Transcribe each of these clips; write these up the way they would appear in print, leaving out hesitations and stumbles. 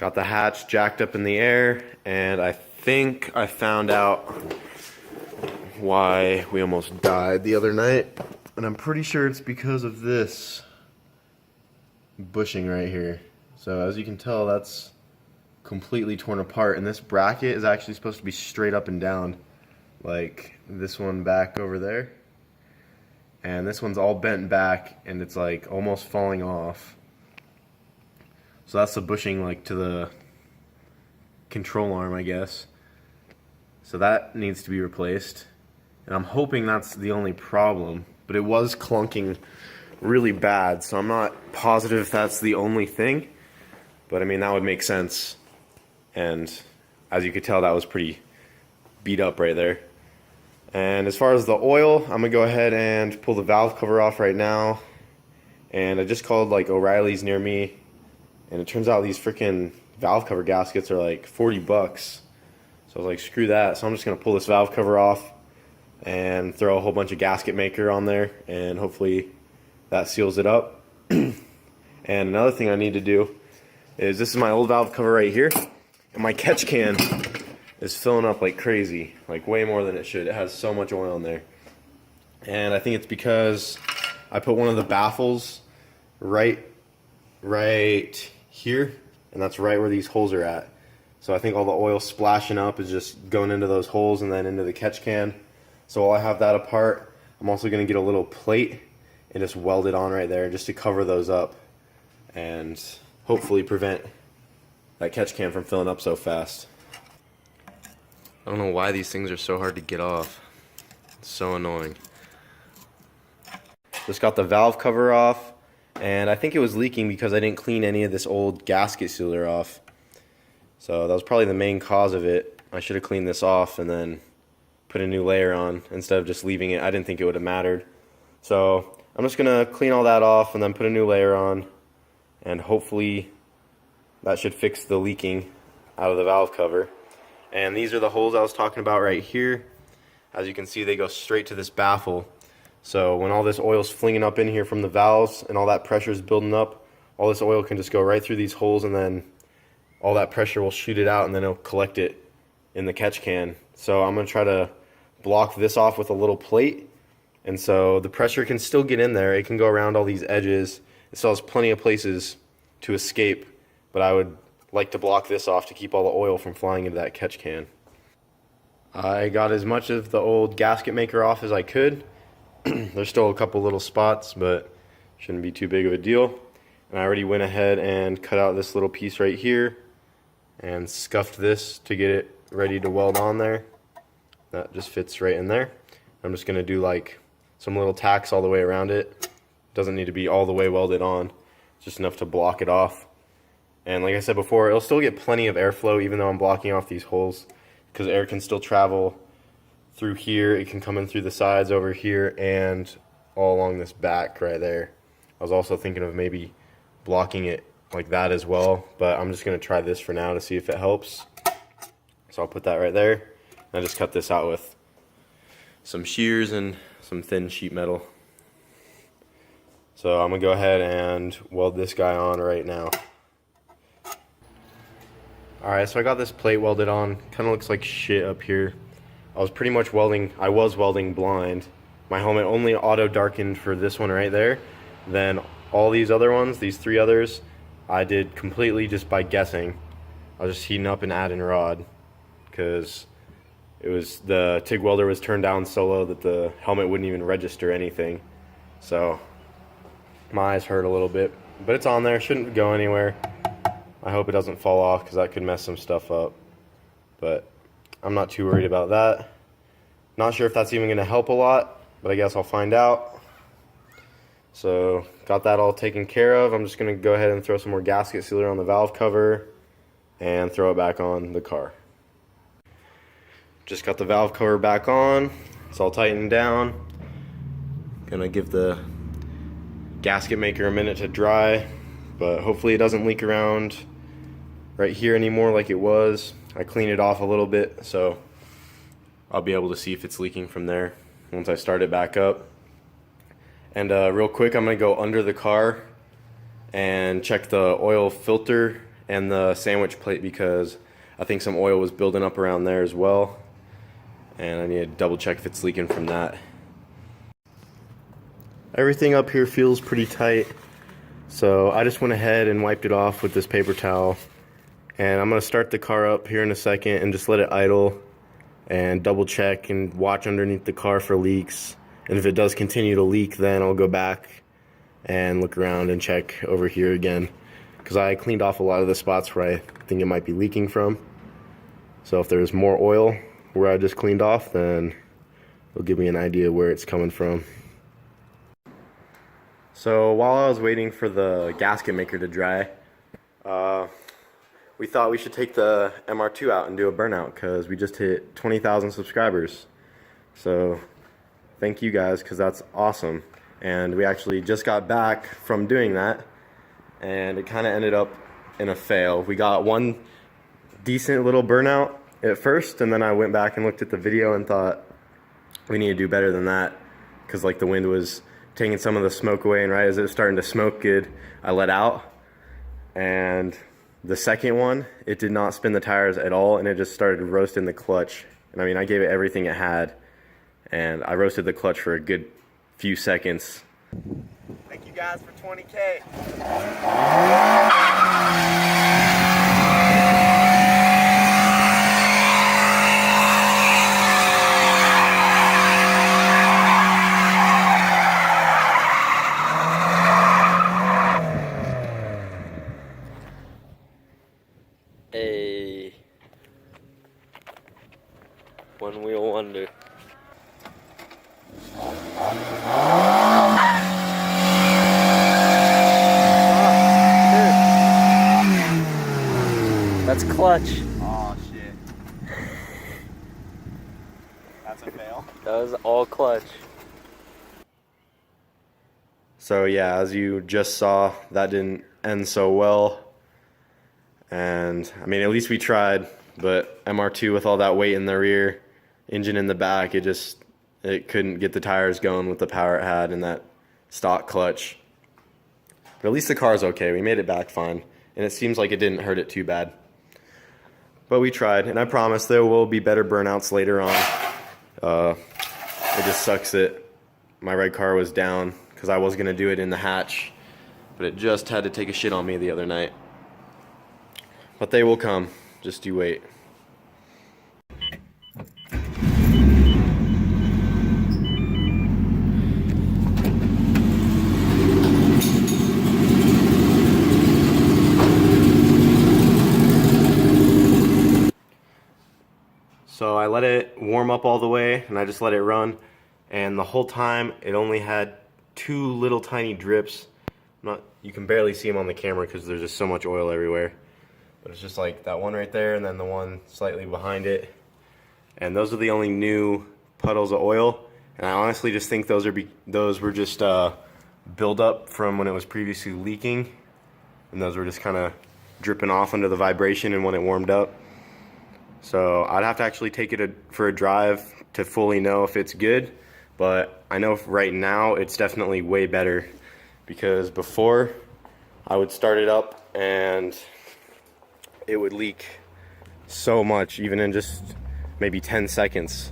Got the hatch jacked up in the air, and I think I found out why we almost died the other night. And I'm pretty sure it's because of this bushing right here. So as you can tell, that's completely torn apart, and this bracket is actually supposed to be straight up and down, like this one back over there. And this one's all bent back, and it's like almost falling off. So that's the bushing like to the control arm, I guess. So that needs to be replaced. And I'm hoping that's the only problem, but it was clunking really bad, so I'm not positive if that's the only thing. But I mean, that would make sense. And as you could tell, that was pretty beat up right there. And as far as the oil, I'm gonna go ahead and pull the valve cover off right now. And I just called like O'Reilly's near me, and it turns out these freaking valve cover gaskets are like 40 bucks. So I was like, screw that. So I'm just gonna pull this valve cover off and throw a whole bunch of gasket maker on there, and hopefully that seals it up. And another thing I need to do is, this is my old valve cover right here, and my catch can is filling up like crazy, like way more than it should. It has so much oil in there. And I think it's because I put one of the baffles right here, and that's right where these holes are at. So I think all the oil splashing up is just going into those holes and then into the catch can. So while I have that apart, I'm also going to get a little plate and just weld it on right there just to cover those up and hopefully prevent that catch can from filling up so fast. I don't know why these things are so hard to get off. It's so annoying. Just got the valve cover off, and I think it was leaking because I didn't clean any of this old gasket sealer off. So that was probably the main cause of it. I should have cleaned this off and then put a new layer on instead of just leaving it. I didn't think it would have mattered. So I'm just gonna clean all that off and then put a new layer on, and hopefully that should fix the leaking out of the valve cover. And these are the holes I was talking about right here. As you can see, they go straight to this baffle. So when all this oil's flinging up in here from the valves and all that pressure is building up, all this oil can just go right through these holes, and then all that pressure will shoot it out, and then it'll collect it in the catch can. So I'm gonna try to block this off with a little plate, and so the pressure can still get in there. It can go around all these edges. It still has plenty of places to escape, but I would like to block this off to keep all the oil from flying into that catch can. I got as much of the old gasket maker off as I could. There's still a couple little spots, but shouldn't be too big of a deal. And I already went ahead and cut out this little piece right here and scuffed this to get it ready to weld on there. That just fits right in there. I'm just gonna do like some little tacks all the way around it. Doesn't need to be all the way welded on, just enough to block it off. And like I said before, it'll still get plenty of airflow even though I'm blocking off these holes, because air can still travel through here. It can come in through the sides over here and all along this back right there. I was also thinking of maybe blocking it like that as well, but I'm just going to try this for now to see if it helps. So I'll put that right there. And I just cut this out with some shears and some thin sheet metal. So I'm going to go ahead and weld this guy on right now. Alright, so I got this plate welded on. Kind of looks like shit up here. I was welding blind. My helmet only auto darkened for this one right there. Then all these other ones, these three others, I did completely just by guessing. I was just heating up and adding rod, because the TIG welder was turned down so low that the helmet wouldn't even register anything. So my eyes hurt a little bit, but it's on there. Shouldn't go anywhere. I hope it doesn't fall off, because that could mess some stuff up. But I'm not too worried about that. Not sure if that's even going to help a lot, but I guess I'll find out. So got that all taken care of. I'm just going to go ahead and throw some more gasket sealer on the valve cover and throw it back on the car. Just got the valve cover back on. It's all tightened down. Gonna give the gasket maker a minute to dry, but hopefully it doesn't leak around right here anymore like it was. I cleaned it off a little bit, so I'll be able to see if it's leaking from there once I start it back up. And real quick, I'm gonna go under the car and check the oil filter and the sandwich plate because I think some oil was building up around there as well, and I need to double check if it's leaking from that. Everything up here feels pretty tight, so I just went ahead and wiped it off with this paper towel, and I'm going to start the car up here in a second and just let it idle and double check and watch underneath the car for leaks. And if it does continue to leak, then I'll go back and look around and check over here again, because I cleaned off a lot of the spots where I think it might be leaking from. So if there's more oil where I just cleaned off, then it'll give me an idea where it's coming from. So while I was waiting for the gasket maker to dry, we thought we should take the MR2 out and do a burnout because we just hit 20,000 subscribers. So thank you guys, because that's awesome. And we actually just got back from doing that, and it kind of ended up in a fail. We got one decent little burnout at first, and then I went back and looked at the video and thought we need to do better than that, because like the wind was taking some of the smoke away, and right as it was starting to smoke good, I let out. And the second one, it did not spin the tires at all, and it just started roasting the clutch. And I mean, I gave it everything it had, and I roasted the clutch for a good few seconds. Thank you guys for 20K. A one wheel wonder. That's clutch. Oh shit. That's a fail. That was all clutch. So yeah, as you just saw, that didn't end so well. And I mean, at least we tried, but MR2 with all that weight in the rear, engine in the back, it couldn't get the tires going with the power it had in that stock clutch. But at least the car's okay. We made it back fine, and it seems like it didn't hurt it too bad. But we tried, and I promise there will be better burnouts later on. It just sucks that my red car was down because I was gonna do it in the hatch, but it just had to take a shit on me the other night. But they will come, just you wait. So I let it warm up all the way, and I just let it run, and the whole time it only had two little tiny drips. You can barely see them on the camera because there's just so much oil everywhere. But it's just like that one right there, and then the one slightly behind it. And those are the only new puddles of oil. And I honestly just think those were just buildup from when it was previously leaking. And those were just kind of dripping off under the vibration and when it warmed up. So I'd have to actually take it for a drive to fully know if it's good. But I know right now it's definitely way better, because before I would start it up and it would leak so much, even in just maybe 10 seconds.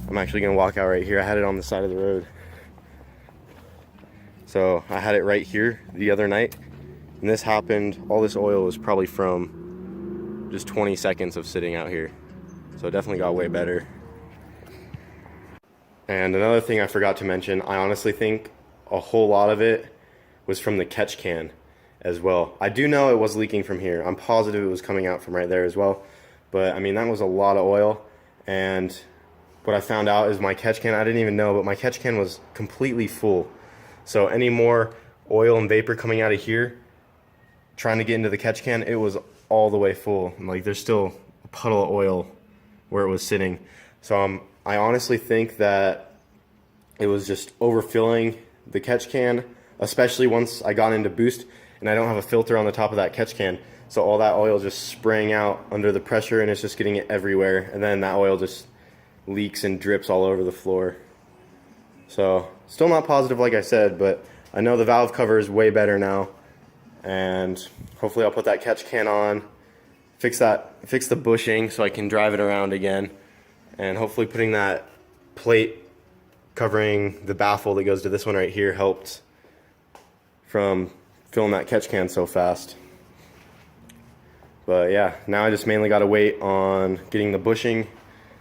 I'm actually gonna walk out right here. I had it on the side of the road. So I had it right here the other night, and this happened, all this oil was probably from just 20 seconds of sitting out here. So it definitely got way better. And another thing I forgot to mention, I honestly think a whole lot of it was from the catch can as well. I do know it was leaking from here. I'm positive it was coming out from right there as well. But I mean, that was a lot of oil. And what I found out is my catch can, I didn't even know, but my catch can was completely full. So any more oil and vapor coming out of here, trying to get into the catch can, it was all the way full. And like, there's still a puddle of oil where it was sitting. So I honestly think that it was just overfilling the catch can, especially once I got into boost, and I don't have a filter on the top of that catch can. So all that oil just spraying out under the pressure, and it's just getting it everywhere. And then that oil just leaks and drips all over the floor. So still not positive, like I said, but I know the valve cover is way better now. and hopefully I'll put that catch can on, fix the bushing so I can drive it around again, and hopefully putting that plate covering the baffle that goes to this one right here helped from filling that catch can so fast. But yeah, now I just mainly got to wait on getting the bushing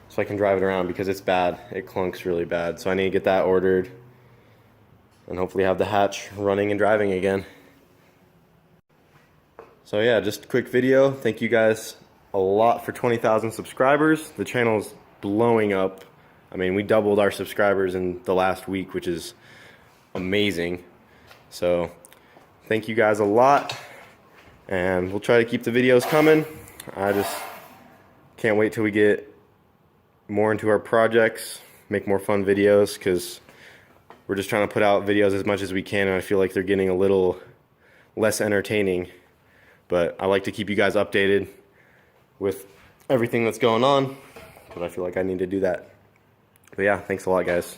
so I can drive it around, because it's bad. It clunks really bad. So I need to get that ordered and hopefully have the hatch running and driving again. So yeah, just a quick video. Thank you guys a lot for 20,000 subscribers. The channel's blowing up. I mean, we doubled our subscribers in the last week, which is amazing. So thank you guys a lot, and we'll try to keep the videos coming. I just can't wait till we get more into our projects, make more fun videos, because we're just trying to put out videos as much as we can, and I feel like they're getting a little less entertaining. But I like to keep you guys updated with everything that's going on, because I feel like I need to do that. But yeah, thanks a lot, guys.